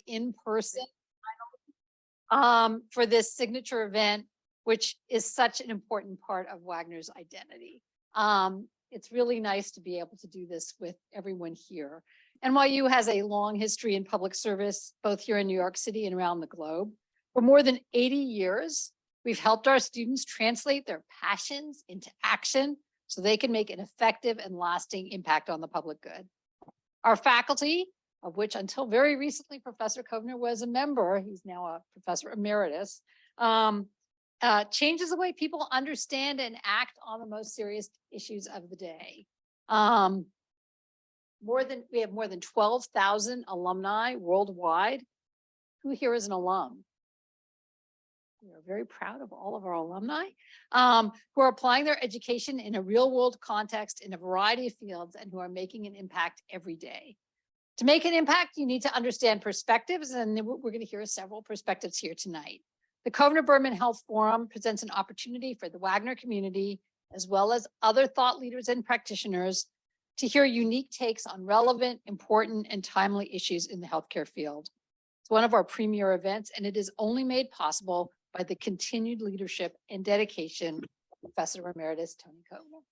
in person for this signature event, which is such an important part of Wagner's identity. It's really nice to be able to do this with everyone here. NYU has a long history in public service, both here in New York City and around the globe. For more than 80 years, we've helped our students translate their passions into action so they can make an effective and lasting impact on the public good. Our faculty, of which until very recently, Professor Kovner was a member, he's now a Professor Emeritus, changes the way people understand and act on the most serious issues of the day. We have more than 12,000 alumni worldwide. Who here is an alum? We are very proud of all of our alumni who are applying their education in a real world context in a variety of fields and who are making an impact every day. To make an impact, you need to understand perspectives, and we're going to hear several perspectives here tonight. The Kovner-Behrman Health Forum presents an opportunity for the Wagner community, as well as other thought leaders and practitioners, to hear unique takes on relevant, important, and timely issues in the healthcare field. It's one of our premier events, and it is only made possible by the continued leadership and dedication of Professor Emeritus Tony Kovner.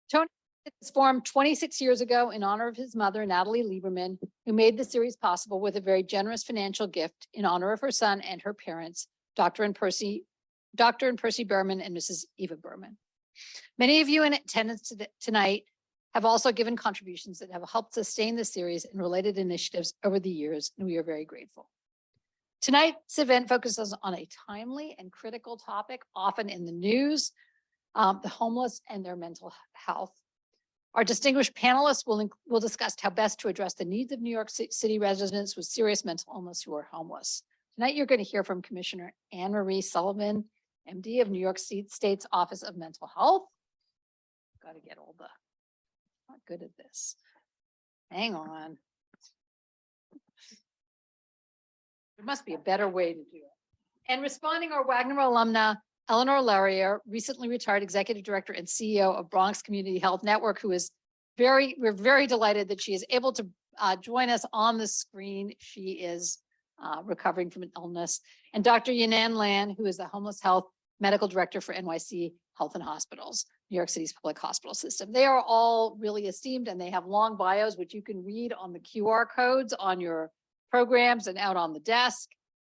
Tony was formed 26 years ago in honor of his mother, Natalie Lieberman, who made the series possible with a very generous financial gift in honor of her son and her parents, Dr. and Percy Behrman and Mrs. Eva Behrman. Many of you in attendance tonight have also given contributions that have helped sustain the series and related initiatives over the years, and we are very grateful. Tonight's event focuses on a timely and critical topic, often in the news, the homeless and their mental health. Our distinguished panelists will discuss how best to address the needs of New York City residents with serious mental illness who are homeless. Tonight, you're going to hear from Commissioner Anne-Marie Sullivan, MD of New York State's Office of Mental Health. Got to get all the, not good at this. Hang on. There must be a better way to do it. And responding, our Wagner alumna, Eleanor Larrier, recently retired Executive Director and CEO of Bronx Community Health Network, who is we're very delighted that she is able to join us on the screen. She is recovering from an illness. And Dr. Yinan Lan, who is the Homeless Health Medical Director for NYC Health and Hospitals, New York City's public hospital system. They are all really esteemed, and they have long bios, which you can read on the QR codes on your programs and out on the desk.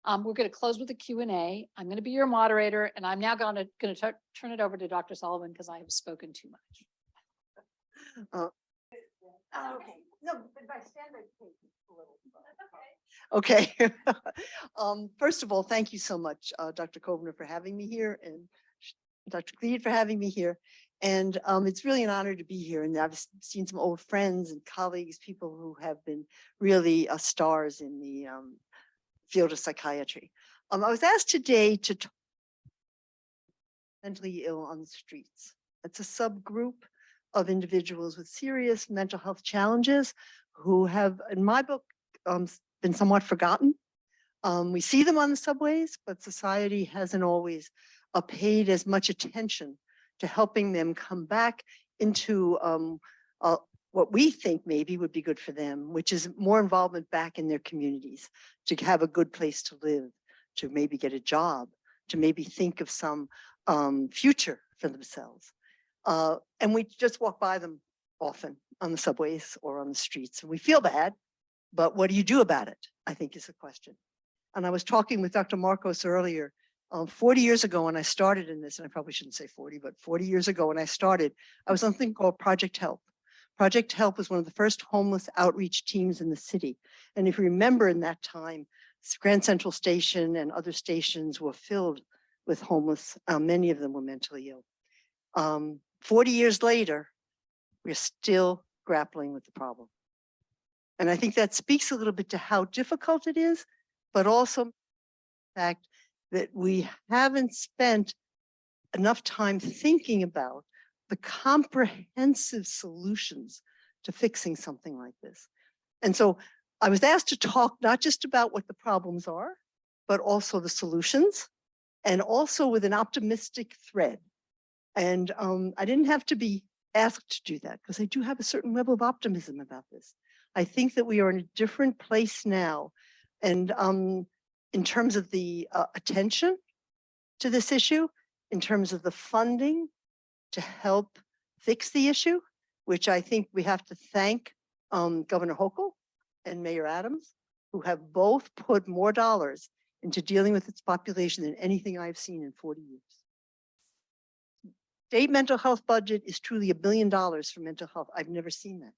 We're going to close with a Q&A. I'm going to be your moderator, and I'm now going to turn it over to Dr. Sullivan because I have spoken too much. Okay. No, but if I stand, I take a little. Okay. First of all, thank you so much, Dr. Kovner, for having me here, and Dr. Glied for having me here. And it's really an honor to be here. And I've seen some old friends and colleagues, people who have been really stars in the field of psychiatry. I was asked today to talk mentally ill on the streets. It's a subgroup of individuals with serious mental health challenges who have, in my book, been somewhat forgotten. We see them on the subways, but society hasn't always paid as much attention to helping them come back into what we think maybe would be good for them, which is more involvement back in their communities, to have a good place to live, to maybe get a job, to maybe think of some future for themselves. And we just walk by them often on the subways or on the streets, and we feel bad, but what do you do about it, I think is the question. And I was talking with Dr. Marcos earlier, 40 years ago when I started in this, and I probably shouldn't say 40, but 40 years ago when I started, I was on something called Project Help. Project Help was one of the first homeless outreach teams in the city. And if you remember in that time, Grand Central Station and other stations were filled with homeless. Many of them were mentally ill. 40 years later, we're still grappling with the problem. And I think that speaks a little bit to how difficult it is, but also the fact that we haven't spent enough time thinking about the comprehensive solutions to fixing something like this. And so I was asked to talk not just about what the problems are, but also the solutions, and also with an optimistic thread. And I didn't have to be asked to do that because I do have a certain level of optimism about this. I think that we are in a different place now. And in terms of the attention to this issue, in terms of the funding to help fix the issue, which I think we have to thank Governor Hochul and Mayor Adams, who have both put more dollars into dealing with its population than anything I've seen in 40 years. State mental health budget is truly $1 billion for mental health. I've never seen that.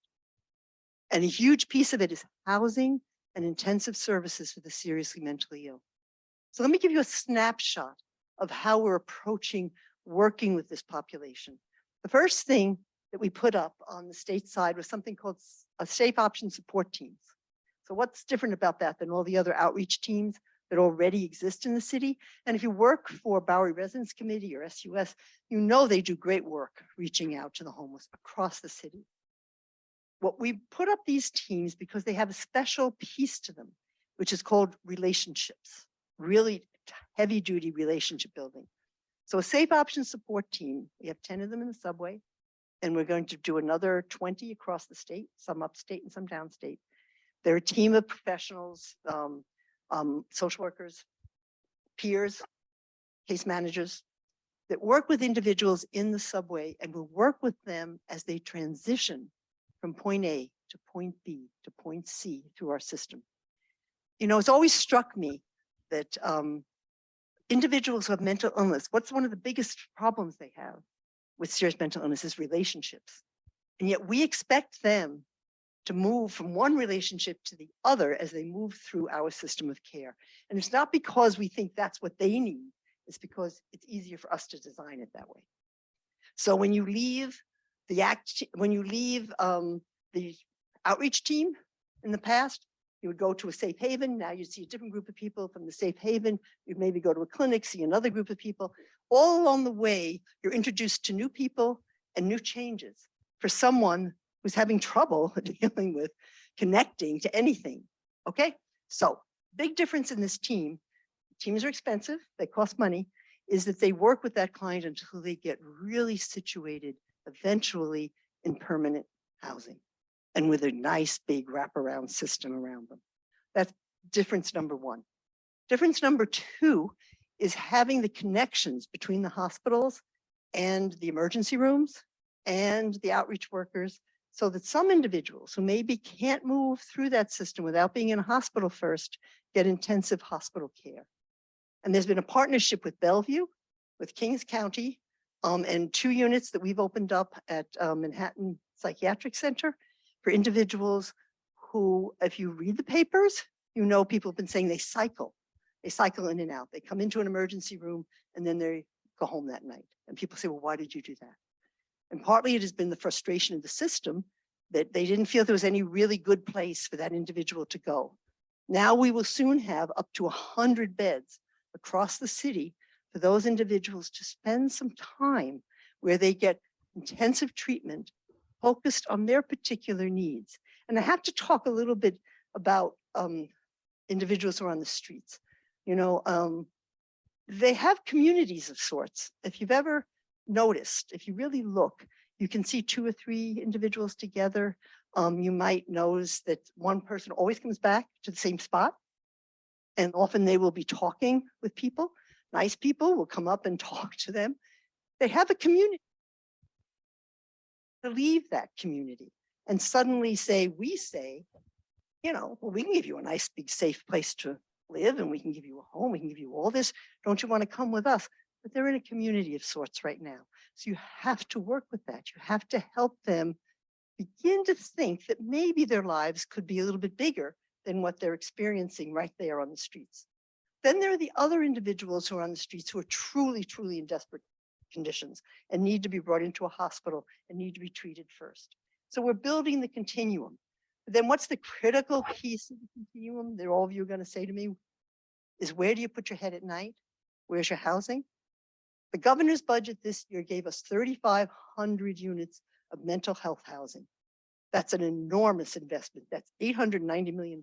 And a huge piece of it is housing and intensive services for the seriously mentally ill. So let me give you a snapshot of how we're approaching working with this population. The first thing that we put up on the state side was something called a safe option support teams. So what's different about that than all the other outreach teams that already exist in the city? And if you work for Bowery Residence Committee or SUS, you know they do great work reaching out to the homeless across the city. What we put up these teams because they have a special piece to them, which is called relationships, really heavy duty relationship building. So a safe option support team, we have 10 of them in the subway, and we're going to do another 20 across the state, some upstate and some downstate. They're a team of professionals, social workers, peers, case managers that work with individuals in the subway and will work with them as they transition from point A to point B to point C through our system. You know, it's always struck me that individuals who have mental illness, what's one of the biggest problems they have with serious mental illness is relationships. And yet we expect them to move from one relationship to the other as they move through our system of care. And it's not because we think that's what they need, it's because it's easier for us to design it that way. So when you leave the outreach team in the past, you would go to a safe haven. Now you see a different group of people from the safe haven. You'd maybe go to a clinic, see another group of people. All along the way, you're introduced to new people and new changes for someone who's having trouble dealing with connecting to anything. Okay, so big difference in this team. Teams are expensive, they cost money, is that they work with that client until they get really situated, eventually in permanent housing and with a nice big wraparound system around them. That's difference number one. Difference number two is having the connections between the hospitals and the emergency rooms and the outreach workers, so that some individuals who maybe can't move through that system without being in a hospital first get intensive hospital care. And there's been a partnership with Bellevue, with Kings County, and 2 units that we've opened up at Manhattan Psychiatric Center for individuals who, if you read the papers, you know people have been saying they cycle in and out. They come into an emergency room and then they go home that night. And people say, well, why did you do that? And partly it has been the frustration of the system that they didn't feel there was any really good place for that individual to go. Now we will soon have up to 100 beds across the city for those individuals to spend some time where they get intensive treatment focused on their particular needs. And I have to talk a little bit about individuals who are on the streets. You know, they have communities of sorts. If you've ever noticed, if you really look, you can see 2 or 3 individuals together. You might notice that one person always comes back to the same spot. And often they will be talking with people. Nice people will come up and talk to them. They have a community. To leave that community and suddenly say, we say, you know, well, we can give you a nice big safe place to live and we can give you a home, we can give you all this. Don't you want to come with us? But they're in a community of sorts right now. So you have to work with that. You have to help them begin to think that maybe their lives could be a little bit bigger than what they're experiencing right there on the streets. Then there are the other individuals who are on the streets who are truly, truly in desperate conditions and need to be brought into a hospital and need to be treated first. So we're building the continuum. But then what's the critical piece of the continuum that all of you are going to say to me is, where do you put your head at night? Where's your housing? The governor's budget this year gave us 3,500 units of mental health housing. That's an enormous investment. That's $890 million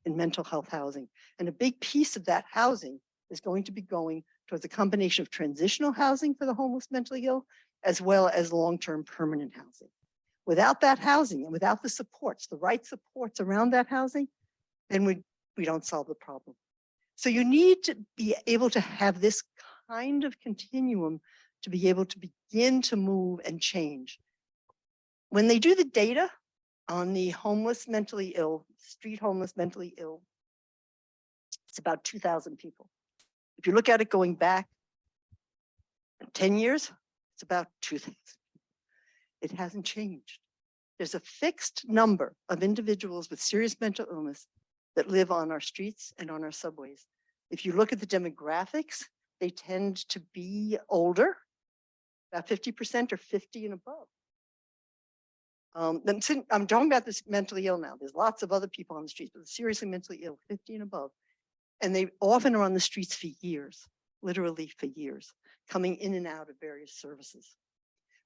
in mental health housing. And a big piece of that housing is going to be going towards a combination of transitional housing for the homeless mentally ill as well as long-term permanent housing. Without that housing and without the supports, the right supports around that housing, then we don't solve the problem. So you need to be able to have this kind of continuum to be able to begin to move and change. When they do the data on the homeless, mentally ill, street homeless, mentally ill, it's about 2,000 people. If you look at it going back 10 years, it's about 2,000. It hasn't changed. There's a fixed number of individuals with serious mental illness that live on our streets and on our subways. If you look at the demographics, they tend to be older, about 50% or 50 and above. I'm talking about this mentally ill now. There's lots of other people on the streets, but seriously mentally ill, 50 and above. And they often are on the streets for years, literally for years, coming in and out of various services.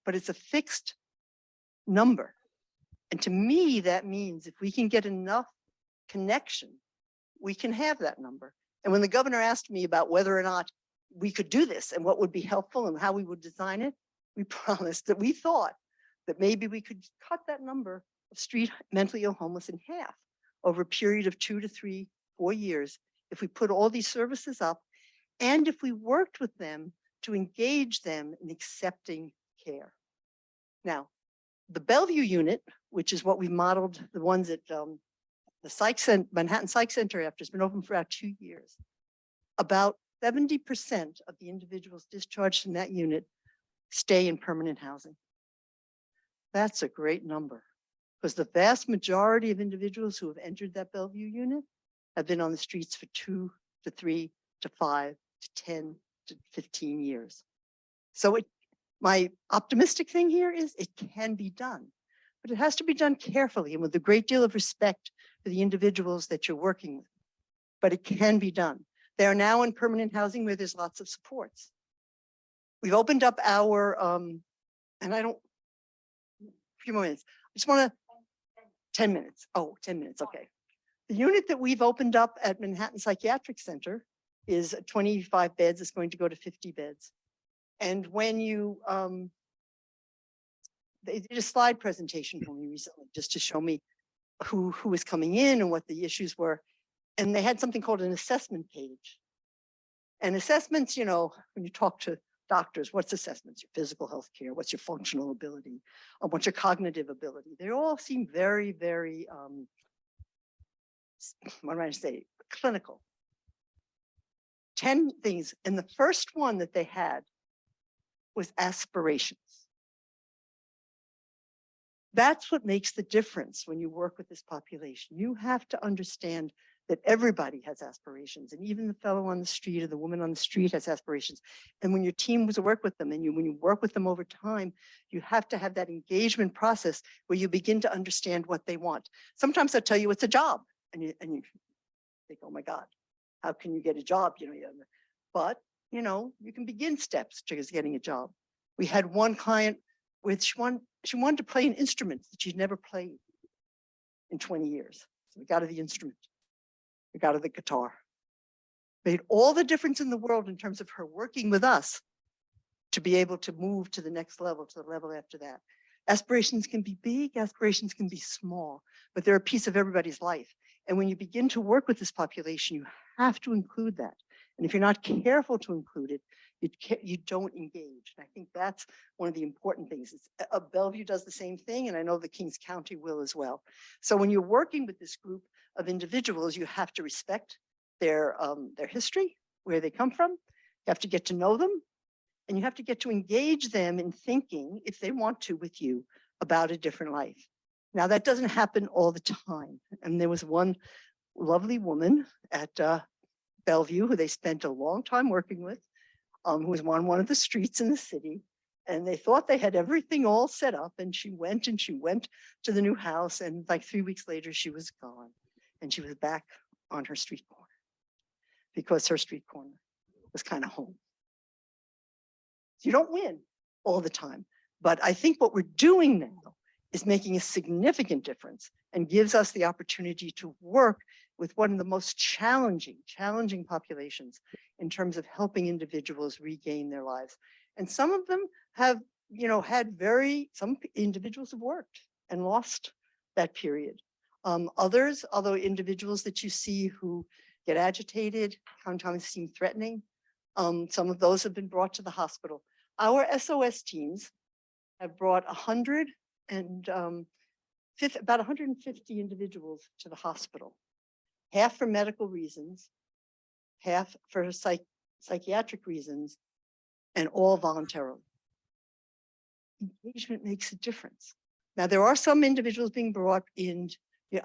But it's a fixed number. And to me, that means if we can get enough connection, we can have that number. And when the governor asked me about whether or not we could do this and what would be helpful and how we would design it, we promised that we thought that maybe we could cut that number of street mentally ill homeless in half over a period of 2 to 3, 4 years if we put all these services up and if we worked with them to engage them in accepting care. Now, the Bellevue unit, which is what we modeled the ones at the Manhattan Psych Center after, it's been open for about 2 years. About 70% of the individuals discharged from that unit stay in permanent housing. That's a great number because the vast majority of individuals who have entered that Bellevue unit have been on the streets for 2 to 3 to 5 to 10 to 15 years. So my optimistic thing here is it can be done, but it has to be done carefully and with a great deal of respect for the individuals that you're working with. But it can be done. They are now in permanent housing where there's lots of supports. We've opened up our, and a few more minutes. I just want to, 10 minutes. Oh, 10 minutes, okay. The unit that we've opened up at Manhattan Psychiatric Center is 25 beds. It's going to go to 50 beds. And when you, they did a slide presentation for me recently just to show me who was coming in and what the issues were. And they had something called an assessment page. And assessments, you know, when you talk to doctors, what's assessments? Your physical health care, what's your functional ability, what's your cognitive ability? They all seem very, very, what am I going to say, clinical. 10 things. And the first one that they had was aspirations. That's what makes the difference when you work with this population. You have to understand that everybody has aspirations, and even the fellow on the street or the woman on the street has aspirations. And when your team was to work with them and when you work with them over time, you have to have that engagement process where you begin to understand what they want. Sometimes they'll tell you it's a job and you think, oh my God, how can you get a job? You know, but you know, you can begin steps towards getting a job. We had one client with, she wanted to play an instrument that she'd never played in 20 years. So we got her the instrument. We got her the guitar. Made all the difference in the world in terms of her working with us to be able to move to the next level, to the level after that. Aspirations can be big, aspirations can be small, but they're a piece of everybody's life. And when you begin to work with this population, you have to include that. And if you're not careful to include it, you don't engage. And I think that's one of the important things. Bellevue does the same thing, and I know the Kings County will as well. So when you're working with this group of individuals, you have to respect their history, where they come from. You have to get to know them, and you have to get to engage them in thinking, if they want to, with you about a different life. Now, that doesn't happen all the time. And there was one lovely woman at Bellevue who they spent a long time working with, who was on one of the streets in the city. And they thought they had everything all set up. And she went to the new house. And like 3 weeks later, she was gone. And she was back on her street corner because her street corner was kind of home. So you don't win all the time. But I think what we're doing now is making a significant difference and gives us the opportunity to work with one of the most challenging populations in terms of helping individuals regain their lives. And some of them have had some individuals have worked and lost that period. Others, although individuals that you see who get agitated, sometimes seem threatening, some of those have been brought to the hospital. Our SOS teams have brought about 150 individuals to the hospital, half for medical reasons, half for psychiatric reasons, and all voluntarily. Engagement makes a difference. Now, there are some individuals being brought in,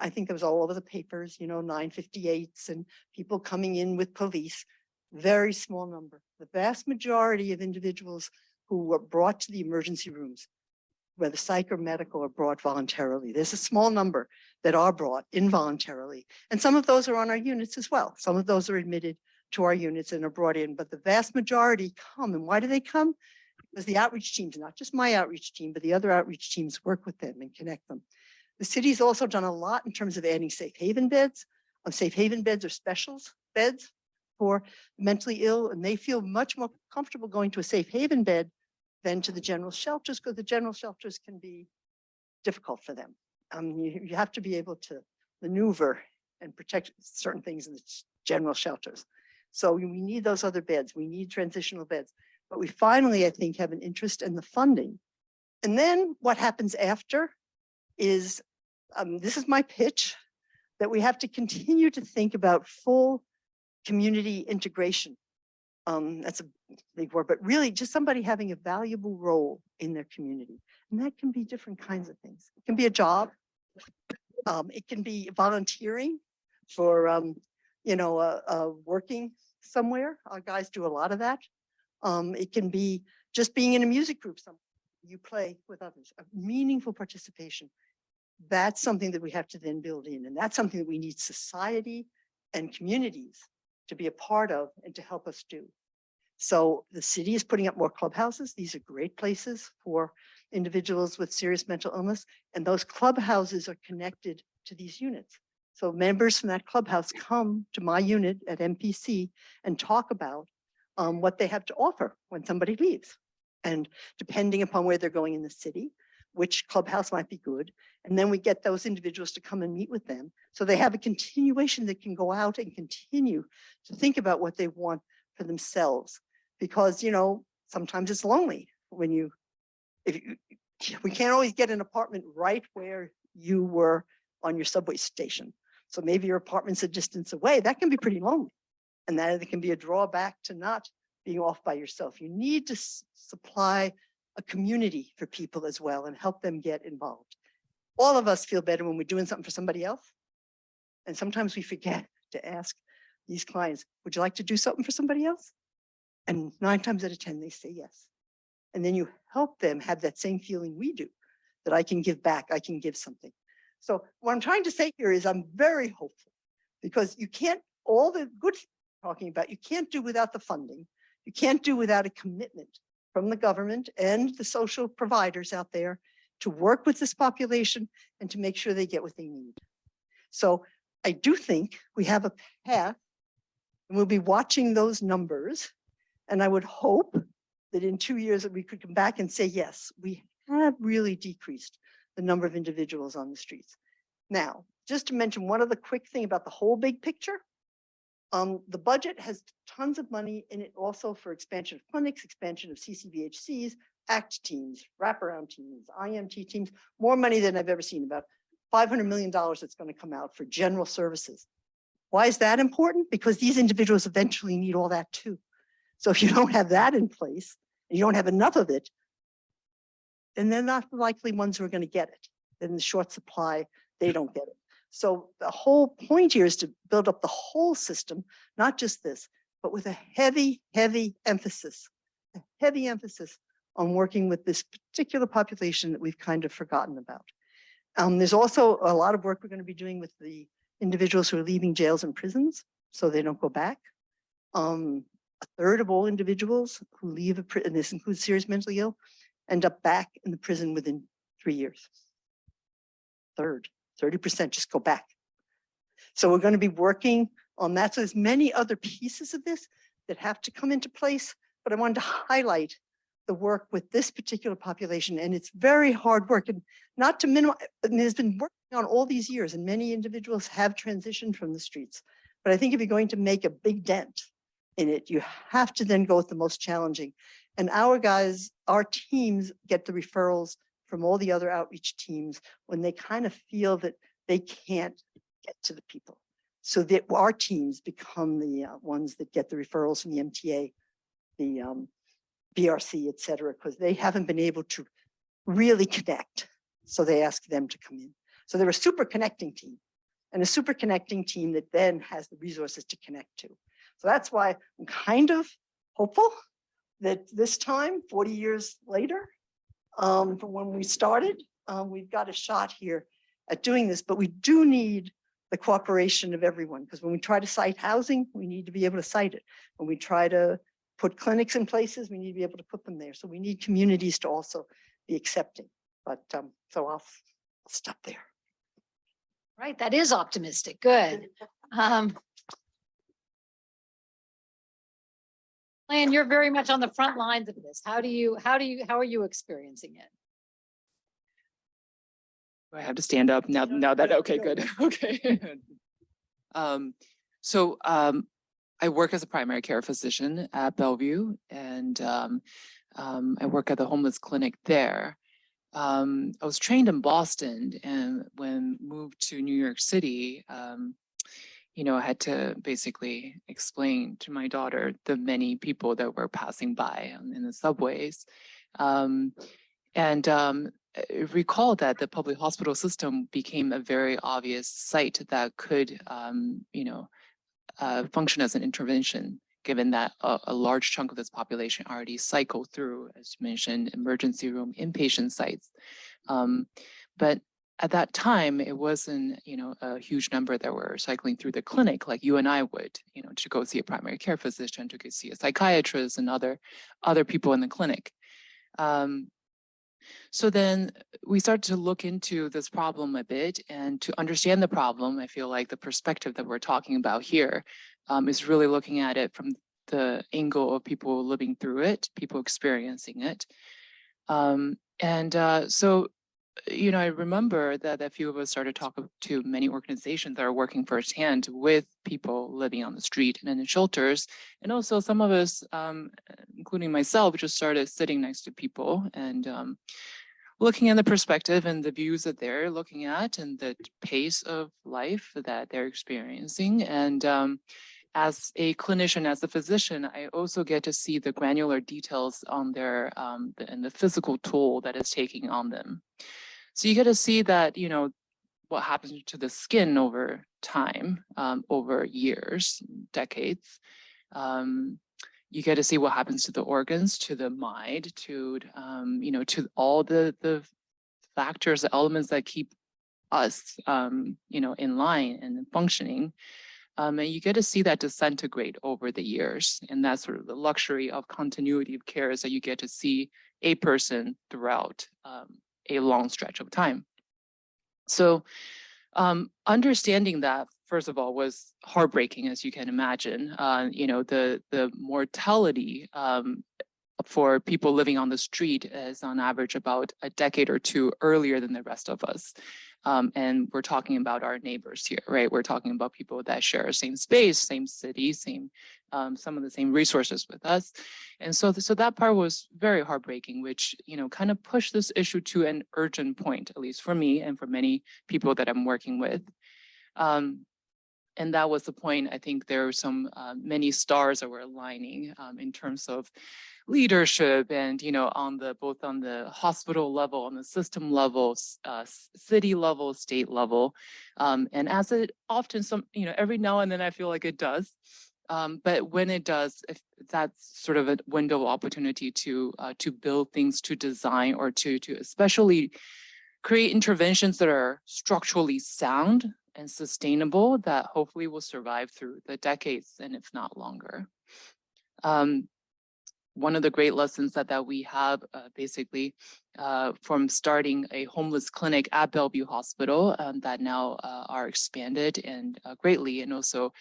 I think that was all over the papers, 958s and people coming in with police, very small number. The vast majority of individuals who were brought to the emergency rooms, whether psych or medical, are brought voluntarily. There's a small number that are brought involuntarily. And some of those are on our units as well. Some of those are admitted to our units and are brought in, but the vast majority come. And why do they come? Because the outreach teams, not just my outreach team, but the other outreach teams work with them and connect them. The city's also done a lot in terms of adding safe haven beds. Safe haven beds are specials beds for mentally ill, and they feel much more comfortable going to a safe haven bed than to the general shelters, because the general shelters can be difficult for them. You have to be able to maneuver and protect certain things in the general shelters. So we need those other beds. We need transitional beds. But we finally, I think, have an interest in the funding. And then what happens after is, this is my pitch, that we have to continue to think about full community integration. That's a big word, but really just somebody having a valuable role in their community. And that can be different kinds of things. It can be a job. It can be volunteering for, working somewhere. Our guys do a lot of that. It can be just being in a music group somewhere. You play with others, a meaningful participation. That's something that we have to then build in. And that's something that we need society and communities to be a part of and to help us do. So the city is putting up more clubhouses. These are great places for individuals with serious mental illness. And those clubhouses are connected to these units. So members from that clubhouse come to my unit at MPC and talk about what they have to offer when somebody leaves. And depending upon where they're going in the city, which clubhouse might be good. And then we get those individuals to come and meet with them. So they have a continuation that can go out and continue to think about what they want for themselves. Because, sometimes it's lonely when we can't always get an apartment right where you were on your subway station. So maybe your apartment's a distance away. That can be pretty lonely. And that can be a drawback to not being off by yourself. You need to supply a community for people as well and help them get involved. All of us feel better when we're doing something for somebody else. And sometimes we forget to ask these clients, would you like to do something for somebody else? And 9 times out of 10, they say yes. And then you help them have that same feeling we do, that I can give back, I can give something. So what I'm trying to say here is I'm very hopeful, because you can't, all the good talking about, you can't do without the funding. You can't do without a commitment from the government and the social providers out there to work with this population and to make sure they get what they need. So I do think we have a path, and we'll be watching those numbers. And I would hope that in 2 years that we could come back and say, yes, we have really decreased the number of individuals on the streets. Now, just to mention one other quick thing about the whole big picture. The budget has tons of money in it also for expansion of clinics, expansion of CCBHCs, ACT teams, wraparound teams, IMT teams, more money than I've ever seen, about $500 million that's going to come out for general services. Why is that important? Because these individuals eventually need all that too. So if you don't have that in place, and you don't have enough of it, then they're not the likely ones who are going to get it. Then the short supply, they don't get it. So the whole point here is to build up the whole system, not just this, but with a heavy, heavy emphasis on working with this particular population that we've kind of forgotten about. There's also a lot of work we're going to be doing with the individuals who are leaving jails and prisons so they don't go back. A third of all individuals who leave, and this includes serious mentally ill, end up back in the prison within 3 years. Third. 30% just go back. So we're going to be working on that. So there's many other pieces of this that have to come into place, but I wanted to highlight the work with this particular population, and it's very hard work, and not to minimize, there's been working on all these years, and many individuals have transitioned from the streets. But I think if you're going to make a big dent in it, you have to then go with the most challenging. And our guys, our teams get the referrals from all the other outreach teams when they kind of feel that they can't get to the people. So that our teams become the ones that get the referrals from the MTA, the BRC, et cetera, because they haven't been able to really connect. So they ask them to come in. So they're a super connecting team, and a super connecting team that then has the resources to connect to. So that's why I'm kind of hopeful that this time, 40 years later, from when we started, we've got a shot here at doing this, but we do need the cooperation of everyone, because when we try to cite housing, we need to be able to cite it. When we try to put clinics in places, we need to be able to put them there. So we need communities to also be accepting. But so I'll stop there. Right, that is optimistic. Good. Lan, you're very much on the front lines of this. How are you experiencing it? Do I have to stand up now? Now that okay, good. Okay. I work as a primary care physician at Bellevue, and I work at the homeless clinic there. I was trained in Boston, and when moved to New York City, I had to basically explain to my daughter the many people that were passing by in the subways. Recall that the public hospital system became a very obvious site that could, function as an intervention, given that a large chunk of this population already cycled through, as you mentioned, emergency room inpatient sites. But at that time, it wasn't, a huge number that were cycling through the clinic like you and I would, to go see a primary care physician, to go see a psychiatrist and other people in the clinic. So then we started to look into this problem a bit, and to understand the problem, I feel like the perspective that we're talking about here is really looking at it from the angle of people living through it, people experiencing it. So I remember that a few of us started talking to many organizations that are working firsthand with people living on the street and in the shelters. And also some of us, including myself, just started sitting next to people and looking at the perspective and the views that they're looking at and the pace of life that they're experiencing. And as a clinician, as a physician, I also get to see the granular details on their and the physical toll that it's taking on them. So you get to see that, what happens to the skin over time, over years, decades. You get to see what happens to the organs, to the mind, to all the factors, the elements that keep us, in line and functioning. And you get to see that disintegrate over the years. And that's sort of the luxury of continuity of care, is that you get to see a person throughout a long stretch of time. So understanding that, first of all, was heartbreaking, as you can imagine. The mortality for people living on the street is on average about a decade or two earlier than the rest of us. And we're talking about our neighbors here, right? We're talking about people that share the same space, same city, some of the same resources with us. And so that part was very heartbreaking, which, kind of pushed this issue to an urgent point, at least for me and for many people that I'm working with. And that was the point. I think there were some many stars that were aligning in terms of leadership and, both on the hospital level, on the system level, city level, state level. And as it often, every now and then I feel like it does. But when it does, if that's sort of a window of opportunity to build things, to design, or to especially create interventions that are structurally sound and sustainable, that hopefully will survive through the decades, and if not longer. One of the great lessons that we have basically from starting a homeless clinic at Bellevue Hospital that now are expanded and greatly, and also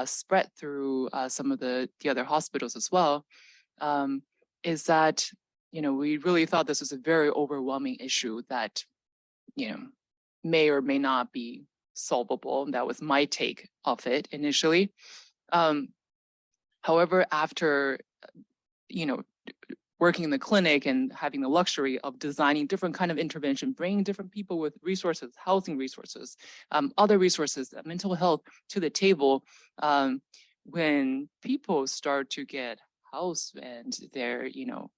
spread through some of the other hospitals as well, is that we really thought this was a very overwhelming issue that, may or may not be solvable. And that was my take of it initially. However, after, working in the clinic and having the luxury of designing different kind of intervention, bringing different people with resources, housing resources, other resources, mental health to the table, when people start to get house and their,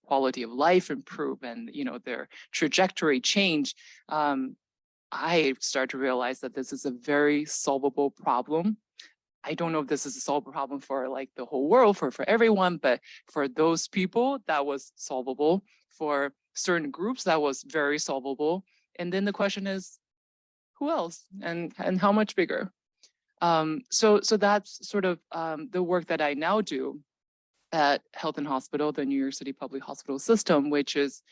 quality of life improve and, their trajectory change, I start to realize that this is a very solvable problem. I don't know if this is a solvable problem for like the whole world, for everyone, but for those people that was solvable. For certain groups that was very solvable. And then the question is, who else and how much bigger? So that's sort of the work that I now do at Health and Hospital, the New York City Public Hospital System, which is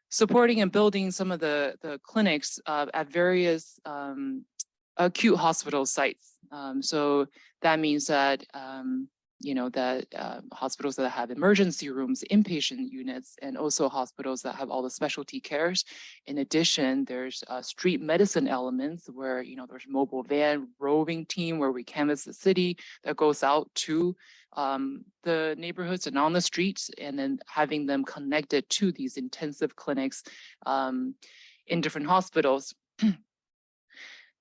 supporting and building some of the clinics at various acute hospital sites. So that means that, hospitals that have emergency rooms, inpatient units, and also hospitals that have all the specialty cares. In addition, there's street medicine elements where, there's mobile van roving team where we canvass the city that goes out to the neighborhoods and on the streets, and then having them connected to these intensive clinics in different hospitals.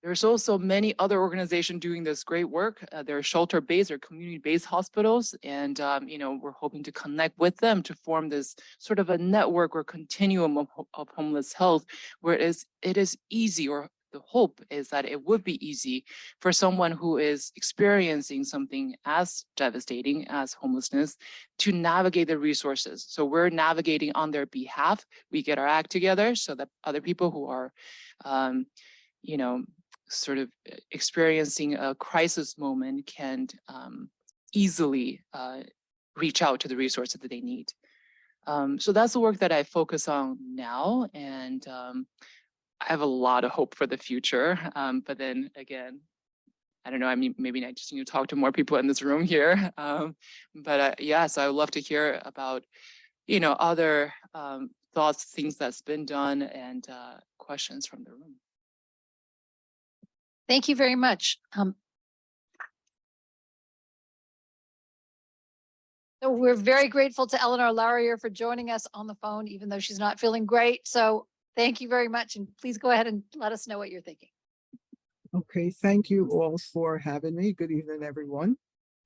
There's also many other organizations doing this great work. There are shelter-based or community-based hospitals, and we're hoping to connect with them to form this sort of a network or continuum of homeless health, where it is easy, or the hope is that it would be easy for someone who is experiencing something as devastating as homelessness to navigate the resources. So we're navigating on their behalf. We get our act together so that other people who are, sort of experiencing a crisis moment can easily reach out to the resources that they need. So that's the work that I focus on now, and I have a lot of hope for the future. But then again, I don't know, I mean, maybe I just need to talk to more people in this room here. Yes, I would love to hear about, other thoughts, things that's been done, and questions from the room. Thank you very much. So we're very grateful to Eleanor Larrier for joining us on the phone, even though she's not feeling great. So thank you very much. And please go ahead and let us know what you're thinking. Okay, thank you all for having me. Good evening, everyone.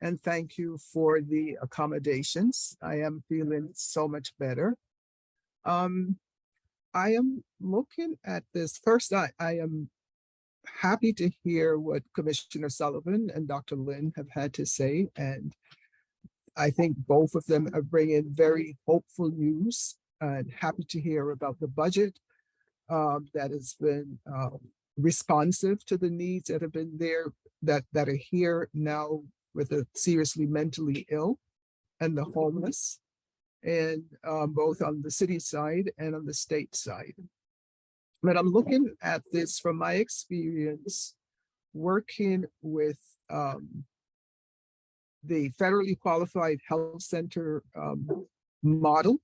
And thank you for the accommodations. I am feeling so much better. I am looking at this. First, I am happy to hear what Commissioner Sullivan and Dr. Lin have had to say, and I think both of them are bringing very hopeful news, and happy to hear about the budget that has been responsive to the needs that have been there, that are here now with the seriously mentally ill and the homeless, and both on the city side and on the state side. But I'm looking at this from my experience working with the federally qualified health center model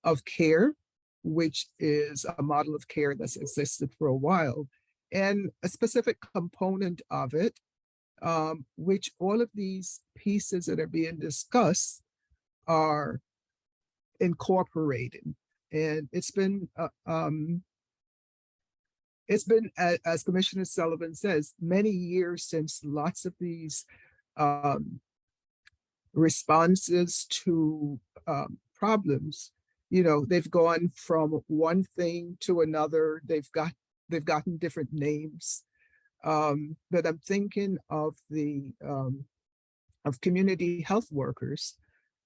of care, which is a model of care that's existed for a while, and a specific component of it, which all of these pieces that are being discussed are incorporated. And it's been, as Commissioner Sullivan says, many years since lots of these responses to problems, they've gone from one thing to another. They've gotten different names. But I'm thinking of the of community health workers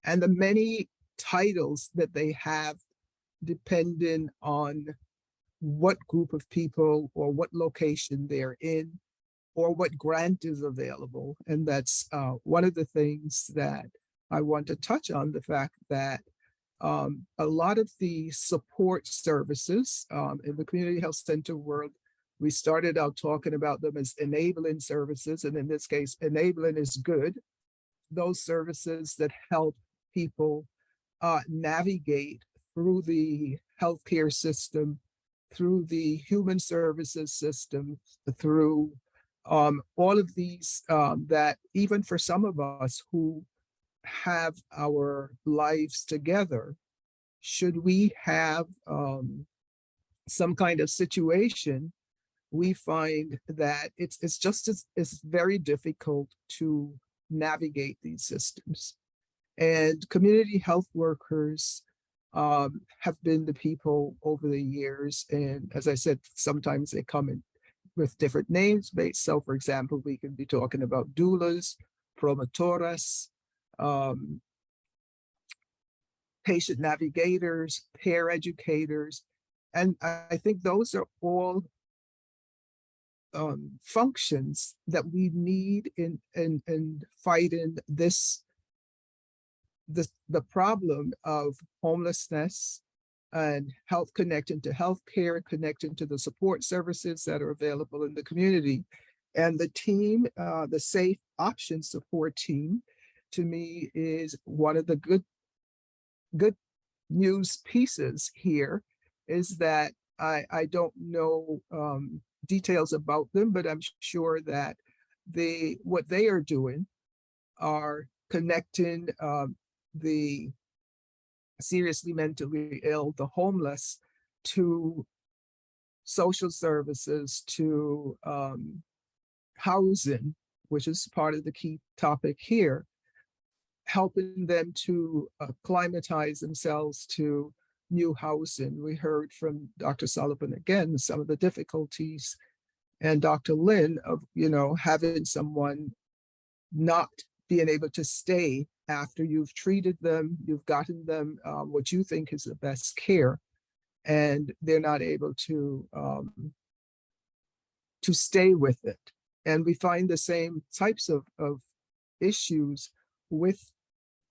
and the many titles that they have depending on what group of people or what location they're in or what grant is available. And that's one of the things that I want to touch on, the fact that a lot of the support services in the community health center world, we started out talking about them as enabling services. And in this case, enabling is good. Those services that help people navigate through the healthcare system, through the human services system, through all of these that even for some of us who have our lives together, should we have some kind of situation, we find that it's very difficult to navigate these systems. And community health workers have been the people over the years. And as I said, sometimes they come in with different names. So for example, we can be talking about doulas, promotoras, patient navigators, peer educators. And I think those are all functions that we need in fighting the problem of homelessness and health, connecting to healthcare, connecting to the support services that are available in the community. And the team, the Safe Options Support Team, to me is one of the good news pieces here, is that I don't know details about them, but I'm sure that what they are doing are connecting the seriously mentally ill, the homeless, to social services, to housing, which is part of the key topic here, helping them to acclimatize themselves to new housing. We heard from Dr. Sullivan again some of the difficulties, and Dr. Lin, of having someone not being able to stay after you've treated them, you've gotten them what you think is the best care, and they're not able to stay with it. And we find the same types of issues with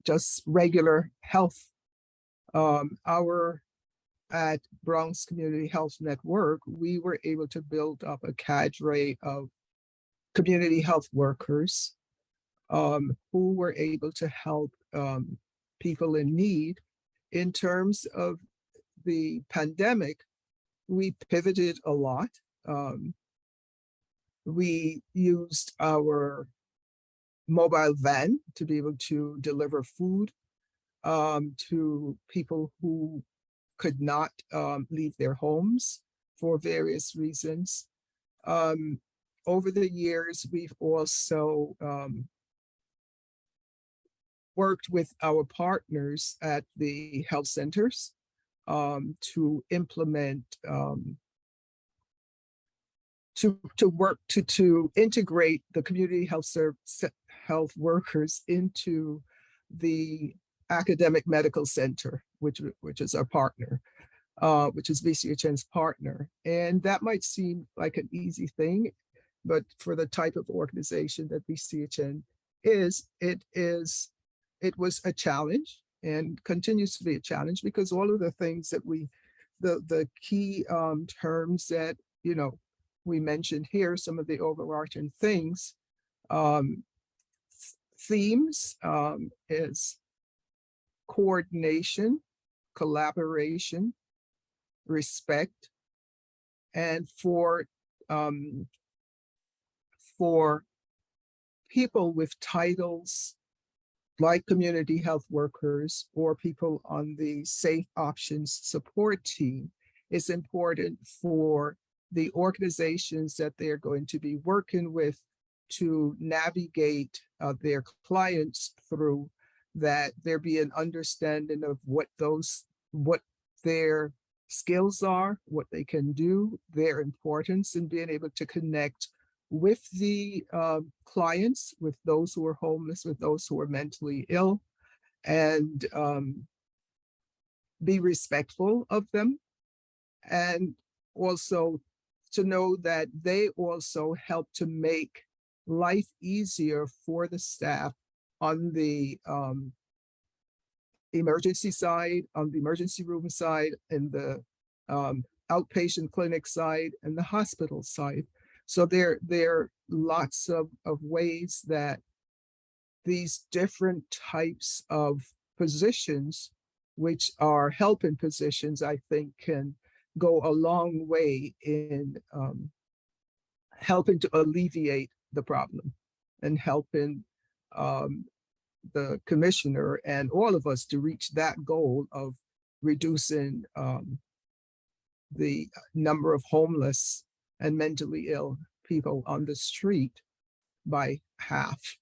just regular health. At Bronx Community Health Network, we were able to build up a cadre of community health workers who were able to help people in need. In terms of the pandemic, we pivoted a lot. We used our mobile van to be able to deliver food to people who could not leave their homes for various reasons. Over the years, we've also worked with our partners at the health centers to implement, to integrate the community health workers into the academic medical center, which is our partner, which is VCHN's partner. And that might seem like an easy thing, but for the type of organization that VCHN is, it was a challenge and continues to be a challenge, because all of the things that the key terms that, we mentioned here, some of the overarching things, themes is coordination, collaboration, respect, and for people with titles like community health workers or people on the Safe Options Support Team, it's important for the organizations that they're going to be working with to navigate their clients through, that there be an understanding of what their skills are, what they can do, their importance in being able to connect with the clients, with those who are homeless, with those who are mentally ill, and be respectful of them. And also to know that they also help to make life easier for the staff on the emergency side, on the emergency room side, and the outpatient clinic side, and the hospital side. So there are lots of ways that these different types of positions which are helping positions, I think can go a long way in helping to alleviate the problem and helping the commissioner and all of us to reach that goal of reducing the number of homeless and mentally ill people on the street by half.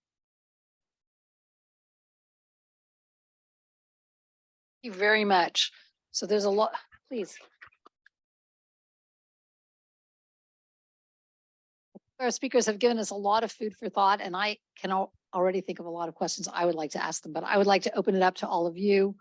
Thank you very much. So there's a lot, please. Our speakers have given us a lot of food for thought, and I can already think of a lot of questions I would like to ask them, but I would like to open it up to all of you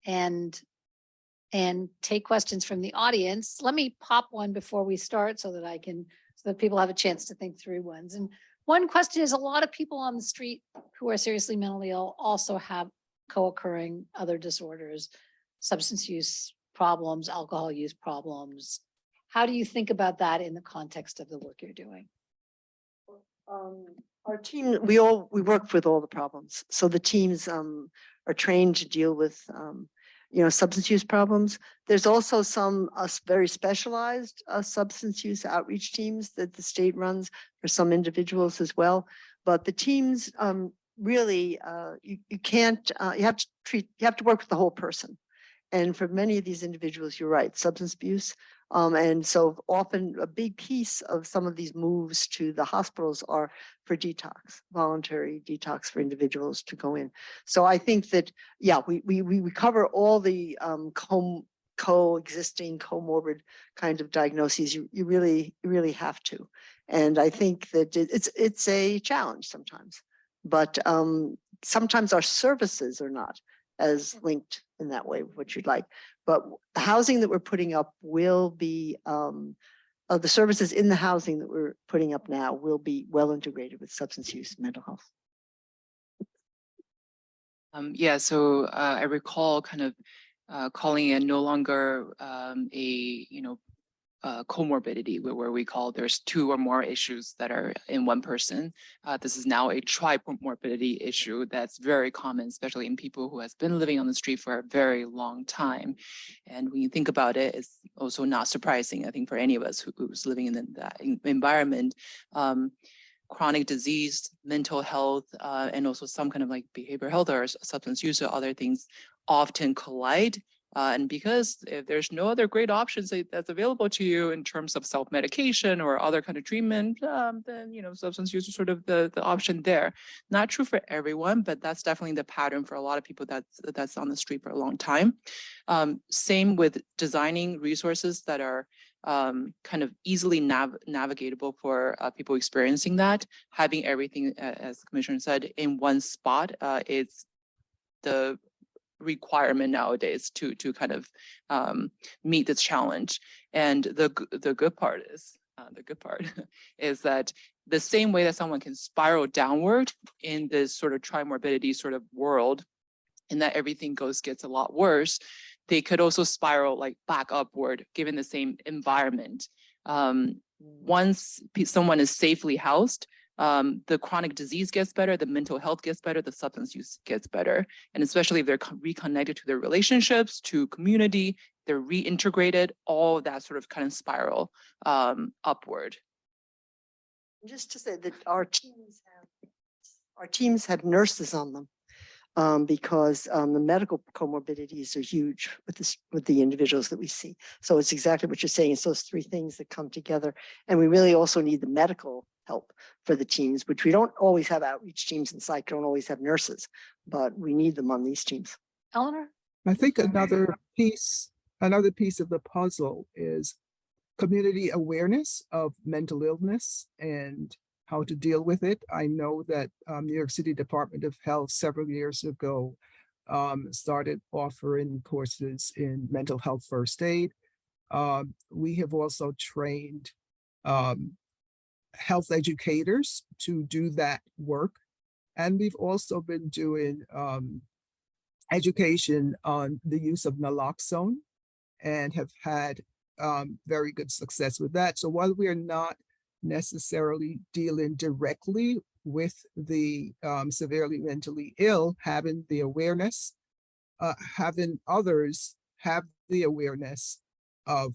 and take questions from the audience. Let me pop one before we start so that people have a chance to think through ones. And one question is, a lot of people on the street who are seriously mentally ill also have co-occurring other disorders, substance use problems, alcohol use problems. How do you think about that in the context of the work you're doing? Our team, we work with all the problems. So the teams are trained to deal with substance use problems. There's also some very specialized substance use outreach teams that the state runs for some individuals as well. But the teams really, you can't, you have to work with the whole person. And for many of these individuals, you're right, substance abuse. And so often a big piece of some of these moves to the hospitals are for detox, voluntary detox for individuals to go in. So I think that, yeah, we cover all the coexisting comorbid kind of diagnoses. You really have to. And I think that it's a challenge sometimes, but sometimes our services are not as linked in that way, what you'd like. But the housing that we're putting up will be, the services in the housing that we're putting up now will be well integrated with substance use and mental health. Yeah, so I recall kind of calling it no longer comorbidity, where we call there's two or more issues that are in one person. This is now a tri-morbidity issue that's very common, especially in people who has been living on the street for a very long time. And when you think about it, it's also not surprising, I think, for any of us who's living in that environment. Chronic disease, mental health, and also some kind of like behavioral health or substance use or other things often collide. And because if there's no other great options that's available to you in terms of self-medication or other kind of treatment, then substance use is sort of the option there. Not true for everyone, but that's definitely the pattern for a lot of people that's on the street for a long time. Same with designing resources that are kind of easily navigatable for people experiencing that. Having everything, as the Commissioner said, in one spot is the requirement nowadays to kind of meet this challenge. And the good part is that the same way that someone can spiral downward in this sort of tri-morbidity sort of world, and that everything gets a lot worse, they could also spiral like back upward given the same environment. Once someone is safely housed, the chronic disease gets better, the mental health gets better, the substance use gets better. And especially if they're reconnected to their relationships, to community, they're reintegrated, all of that sort of kind of spiral upward. Just to say that our teams have nurses on them. Because the medical comorbidities are huge with the individuals that we see. So it's exactly what you're saying. It's those three things that come together. And we really also need the medical help for the teams, which we don't always have outreach teams in psych, don't always have nurses, but we need them on these teams. Eleanor? I think another piece of the puzzle is community awareness of mental illness and how to deal with it. I know that New York City Department of Health several years ago started offering courses in mental health first aid. We have also trained health educators to do that work. And we've also been doing education on the use of naloxone and have had very good success with that. So while we are not necessarily dealing directly with the severely mentally ill, having the awareness having others have the awareness of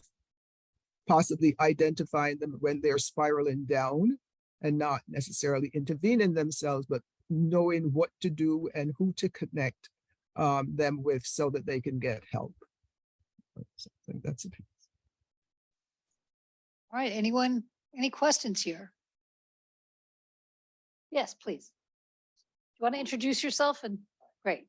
possibly identifying them when they're spiraling down and not necessarily intervening themselves, but knowing what to do and who to connect them with so that they can get help. So I think that's it. All right, anyone, any questions here? Yes, please. You want to introduce yourself? And great.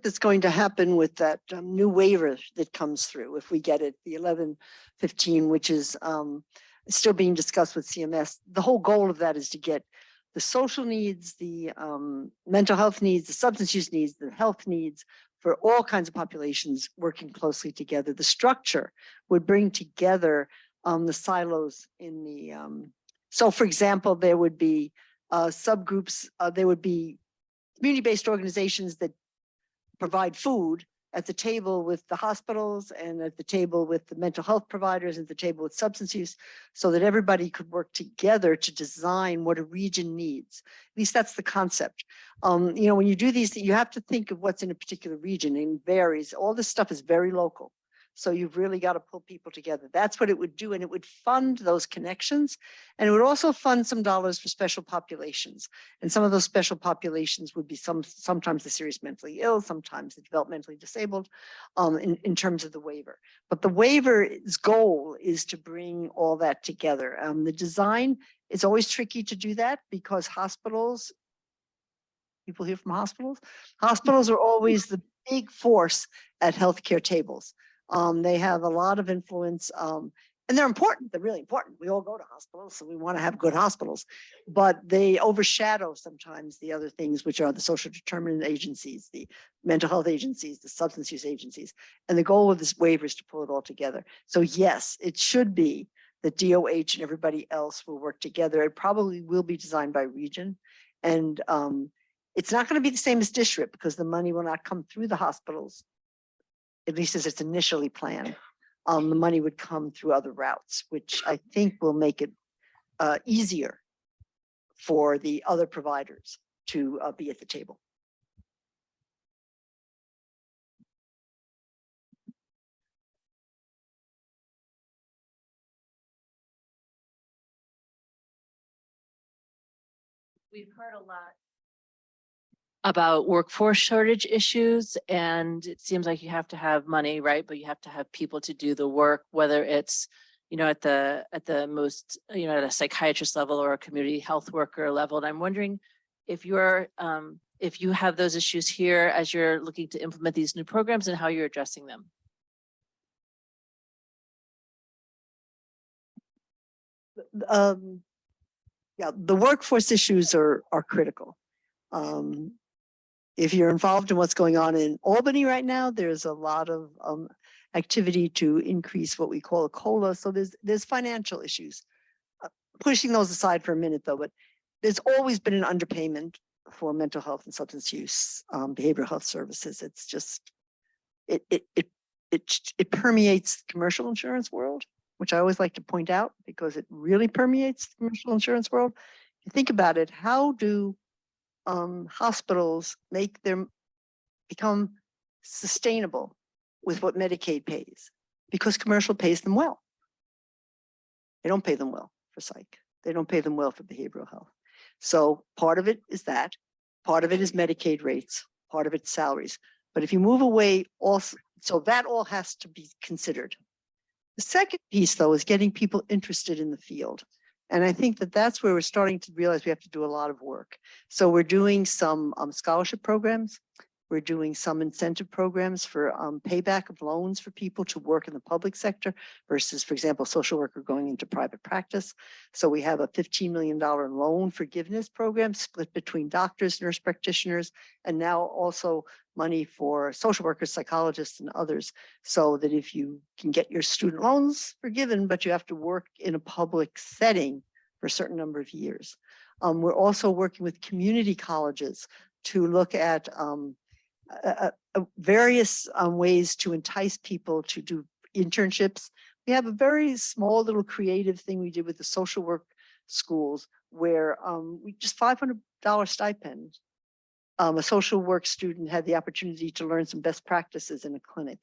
That's going to happen with that new waiver that comes through if we get it, the 1115, which is still being discussed with CMS. The whole goal of that is to get the social needs, the mental health needs, the substance use needs, the health needs for all kinds of populations working closely together. The structure would bring together the silos in the, so for example, there would be subgroups, there would be community-based organizations that provide food at the table with the hospitals and at the table with the mental health providers, at the table with substance use, so that everybody could work together to design what a region needs. At least that's the concept. You know, when you do these, you have to think of what's in a particular region, and it varies. All this stuff is very local. So you've really got to pull people together. That's what it would do. And it would fund those connections. And it would also fund some dollars for special populations. And some of those special populations would be sometimes the serious mentally ill, sometimes the developmentally disabled in terms of the waiver. But the waiver's goal is to bring all that together. The design is always tricky to do that because hospitals, people here from hospitals are always the big force at healthcare tables. They have a lot of influence, and they're important. They're really important. We all go to hospitals, so we want to have good hospitals, but they overshadow sometimes the other things, which are the social determinant agencies, the mental health agencies, the substance use agencies. And the goal of this waiver is to pull it all together. So yes, it should be that DOH and everybody else will work together. It probably will be designed by region. And it's not going to be the same as district because the money will not come through the hospitals, at least as it's initially planned. The money would come through other routes, which I think will make it easier for the other providers to be at the table. We've heard a lot about workforce shortage issues, and it seems like you have to have money, right? But you have to have people to do the work, whether it's, you know, at the most, you know, at a psychiatrist level or a community health worker level. And I'm wondering if you're, if you have those issues here as you're looking to implement these new programs and how you're addressing them. Yeah, the workforce issues are critical. If you're involved in what's going on in Albany right now, there's a lot of activity to increase what we call a COLA. So there's financial issues. Pushing those aside for a minute though, but there's always been an underpayment for mental health and substance use, behavioral health services. It's just, it permeates the commercial insurance world, which I always like to point out because it really permeates the commercial insurance world. If you think about it, how do hospitals make them become sustainable with what Medicaid pays? Because commercial pays them well. They don't pay them well for psych. They don't pay them well for behavioral health. So part of it is that. Part of it is Medicaid rates. Part of it's salaries. But if you move away also, so that all has to be considered. The second piece though is getting people interested in the field. And I think that that's where we're starting to realize we have to do a lot of work. So we're doing some scholarship programs. We're doing some incentive programs for payback of loans for people to work in the public sector versus, for example, social worker going into private practice. So we have a $15 million loan forgiveness program split between doctors, nurse practitioners, and now also money for social workers, psychologists, and others. So that if you can get your student loans forgiven, but you have to work in a public setting for a certain number of years. We're also working with community colleges to look at various ways to entice people to do internships. We have a very small little creative thing we did with the social work schools where we just $500 stipend. A social work student had the opportunity to learn some best practices in a clinic.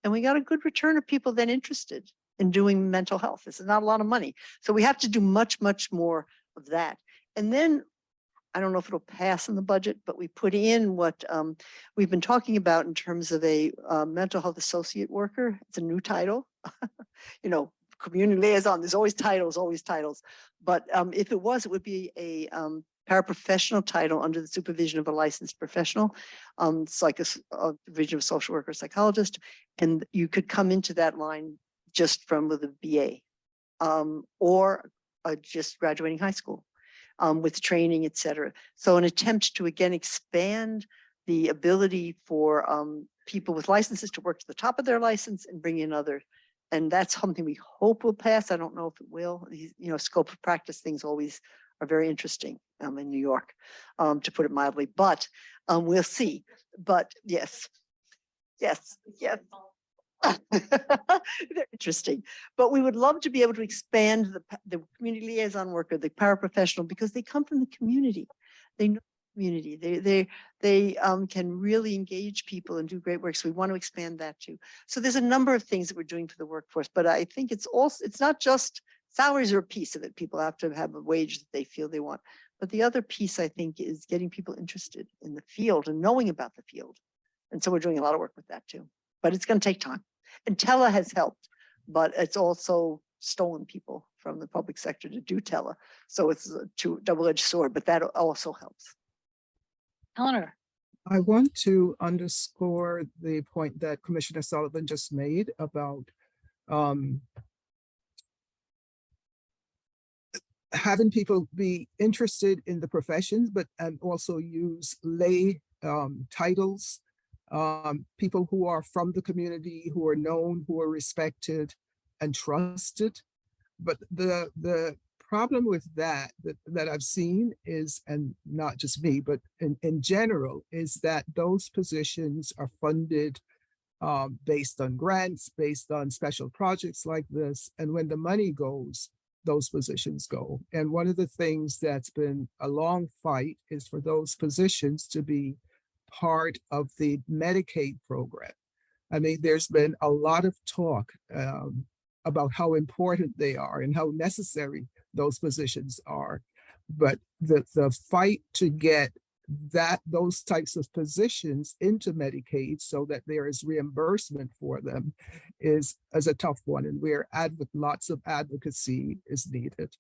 And we got a good return of people then interested in doing mental health. This is not a lot of money. So we have to do much, much more of that. And then I don't know if it'll pass in the budget, but we put in what we've been talking about in terms of a mental health associate worker. It's a new title, you know, community liaison. There's always titles. But if it was, it would be a paraprofessional title under the supervision of a licensed professional. It's like a division of social worker, psychologist, and you could come into that line just from with a BA or just graduating high school. With training, et cetera. So an attempt to, again, expand the ability for people with licenses to work to the top of their license and bring in others. And that's something we hope will pass. I don't know if it will. These, you know, scope of practice things always are very interesting in New York, to put it mildly, but we'll see. But yes. They're interesting, but we would love to be able to expand the community liaison worker, the paraprofessional, because they come from the community. They know the community. They can really engage people and do great work. So we want to expand that too. So there's a number of things that we're doing for the workforce, but I think it's not just salaries are a piece of it. People have to have a wage that they feel they want. But the other piece, I think, is getting people interested in the field and knowing about the field. And so we're doing a lot of work with that too. But it's going to take time. And tele has helped, but it's also stolen people from the public sector to do tele. So it's a double-edged sword, but that also helps. Eleanor. I want to underscore the point that Commissioner Sullivan just made about having people be interested in the professions, but and also use lay titles. People who are from the community, who are known, who are respected and trusted. But the problem with that I've seen is, and not just me, but in general, is that those positions are funded based on grants, based on special projects like this. And when the money goes, those positions go. And one of the things that's been a long fight is for those positions to be part of the Medicaid program. I mean, there's been a lot of talk about how important they are and how necessary those positions are. But the fight to get those types of positions into Medicaid so that there is reimbursement for them is a tough one. And lots of advocacy is needed.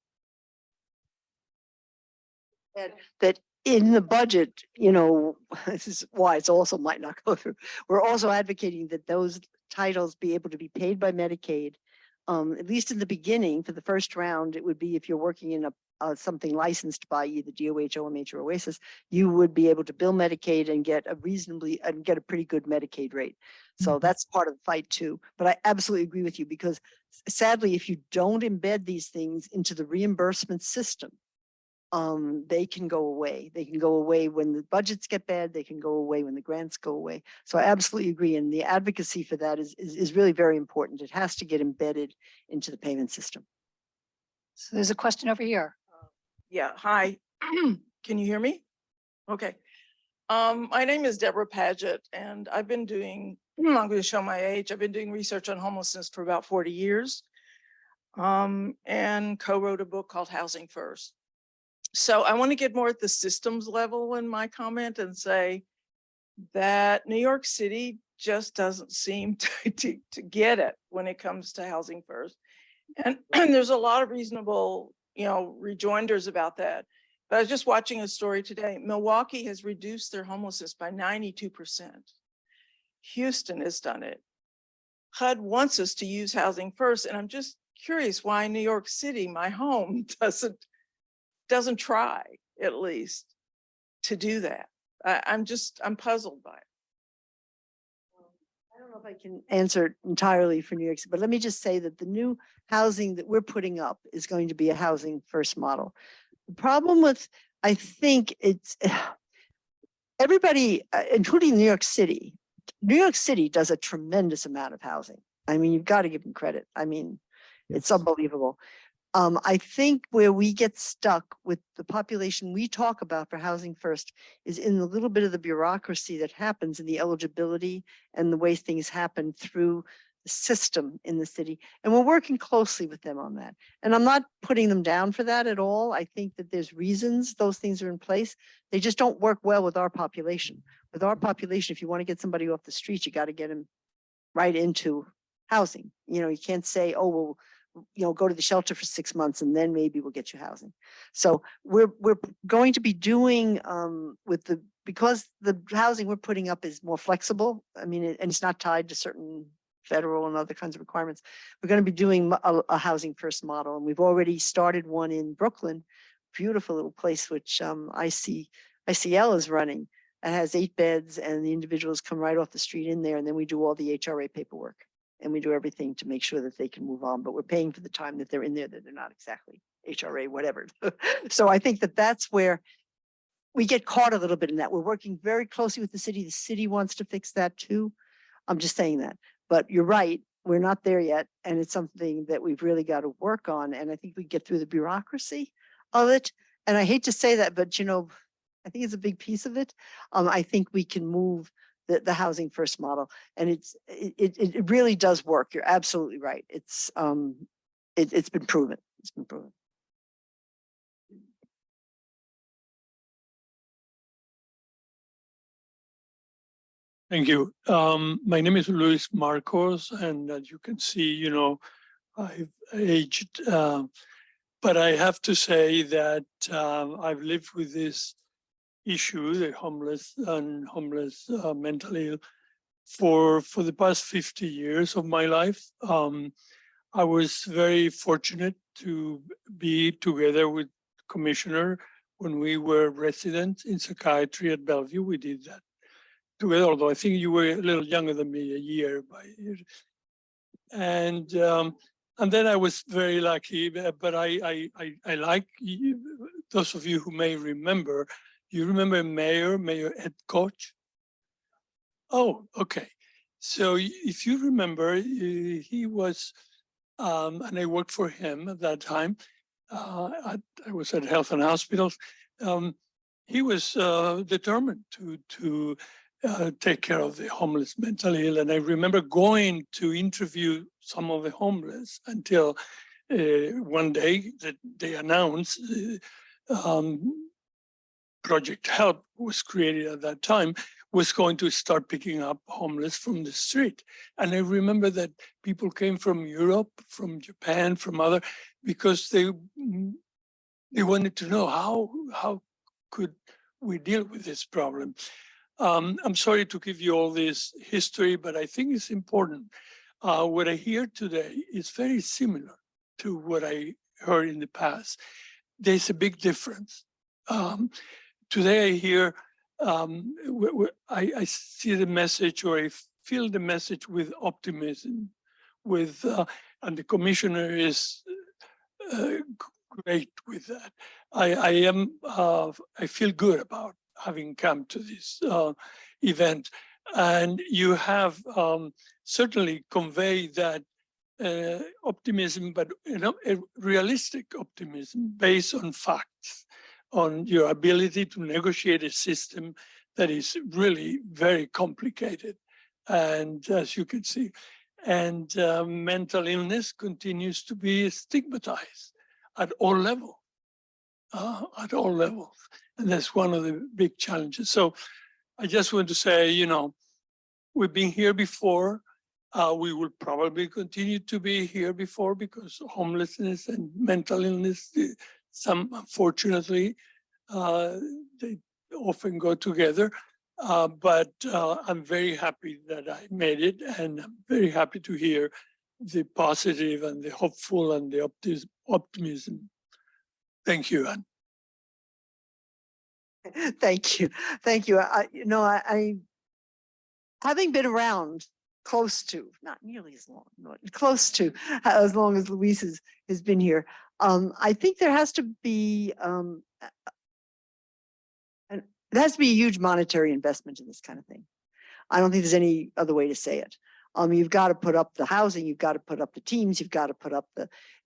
That in the budget, you know, this is why it's also might not go through. We're also advocating that those titles be able to be paid by Medicaid. At least in the beginning, for the first round, it would be if you're working in something licensed by either DOH, OMH, or OASIS, you would be able to bill Medicaid and get a pretty good Medicaid rate. So that's part of the fight too. But I absolutely agree with you, because sadly, if you don't embed these things into the reimbursement system, they can go away. They can go away when the budgets get bad. They can go away when the grants go away. So I absolutely agree. And the advocacy for that is really very important. It has to get embedded into the payment system. So there's a question over here. Yeah, hi. Can you hear me? Okay. My name is Deborah Paget, and I've been doing, I'm going to show my age. I've been doing research on homelessness for about 40 years and co-wrote a book called Housing First. So I want to get more at the systems level in my comment and say that New York City just doesn't seem to get it when it comes to housing first. And there's a lot of reasonable rejoinders about that. But I was just watching a story today. Milwaukee has reduced their homelessness by 92%. Houston has done it. HUD wants us to use housing first. And I'm just curious why New York City, my home, doesn't try at least to do that. I'm puzzled by it. I don't know if I can answer entirely for New York City, but let me just say that the new housing that we're putting up is going to be a housing first model. The problem with, I think it's everybody, including New York City does a tremendous amount of housing. I mean, you've got to give them credit. I mean, it's unbelievable. I think where we get stuck with the population we talk about for housing first is in the little bit of the bureaucracy that happens in the eligibility and the way things happen through the system in the city. And we're working closely with them on that. And I'm not putting them down for that at all. I think that there's reasons those things are in place. They just don't work well with our population. With our population, if you want to get somebody off the street, you got to get them right into housing. You can't say, oh, well, go to the shelter for 6 months and then maybe we'll get you housing. So we're going to be doing because the housing we're putting up is more flexible. I mean, and it's not tied to certain federal and other kinds of requirements. We're going to be doing a housing first model. And we've already started one in Brooklyn, beautiful little place, which ICL is running. It has 8 beds and the individuals come right off the street in there. And then we do all the HRA paperwork. And we do everything to make sure that they can move on, but we're paying for the time that they're in there, that they're not exactly HRA, whatever. So I think that that's where we get caught a little bit in that. We're working very closely with the city. The city wants to fix that too. I'm just saying that, but you're right. We're not there yet. And it's something that we've really got to work on. And I think we get through the bureaucracy of it. And I hate to say that, but I think it's a big piece of it. I think we can move the housing first model, and it really does work. You're absolutely right. It's been proven. It's been proven. Thank you. My name is Luis Marcos, and as you can see, I've aged, but I have to say that I've lived with this issue, the homeless mentally ill, for the past 50 years of my life. I was very fortunate to be together with Commissioner when we were residents in psychiatry at Bellevue. We did that together, although I think you were a little younger than me, a year by year. And then I was very lucky, but I like those of you who may remember. You remember Mayor Ed Koch? Oh, okay. So if you remember, he was, and I worked for him at that time. I was at Health and Hospitals. He was determined to take care of the homeless mentally ill. And I remember going to interview some of the homeless until one day that they announced Project Help was created at that time, was going to start picking up homeless from the street. And I remember that people came from Europe, from Japan, from other, because they wanted to know how could we deal with this problem. I'm sorry to give you all this history, but I think it's important. What I hear today is very similar to what I heard in the past. There's a big difference. Today I hear, I see the message, or I feel the message with optimism, and the commissioner is great with that. I feel good about having come to this event, and you have certainly conveyed that optimism, but a realistic optimism based on facts, on your ability to negotiate a system that is really very complicated. And as you can see, and mental illness continues to be stigmatized at all levels, And that's one of the big challenges. So I just want to say, we've been here before. We will probably continue to be here before because homelessness and mental illness, some unfortunately, they often go together. But I'm very happy that I made it, and I'm very happy to hear the positive and the hopeful and the optimism. Thank you, Anne. Thank you. Thank you. I having been around close to, not nearly as long, but close to as long as Luis has been here, I think there has to be there has to be a huge monetary investment in this kind of thing. I don't think there's any other way to say it. You've got to put up the housing, you've got to put up the teams, you've got to put up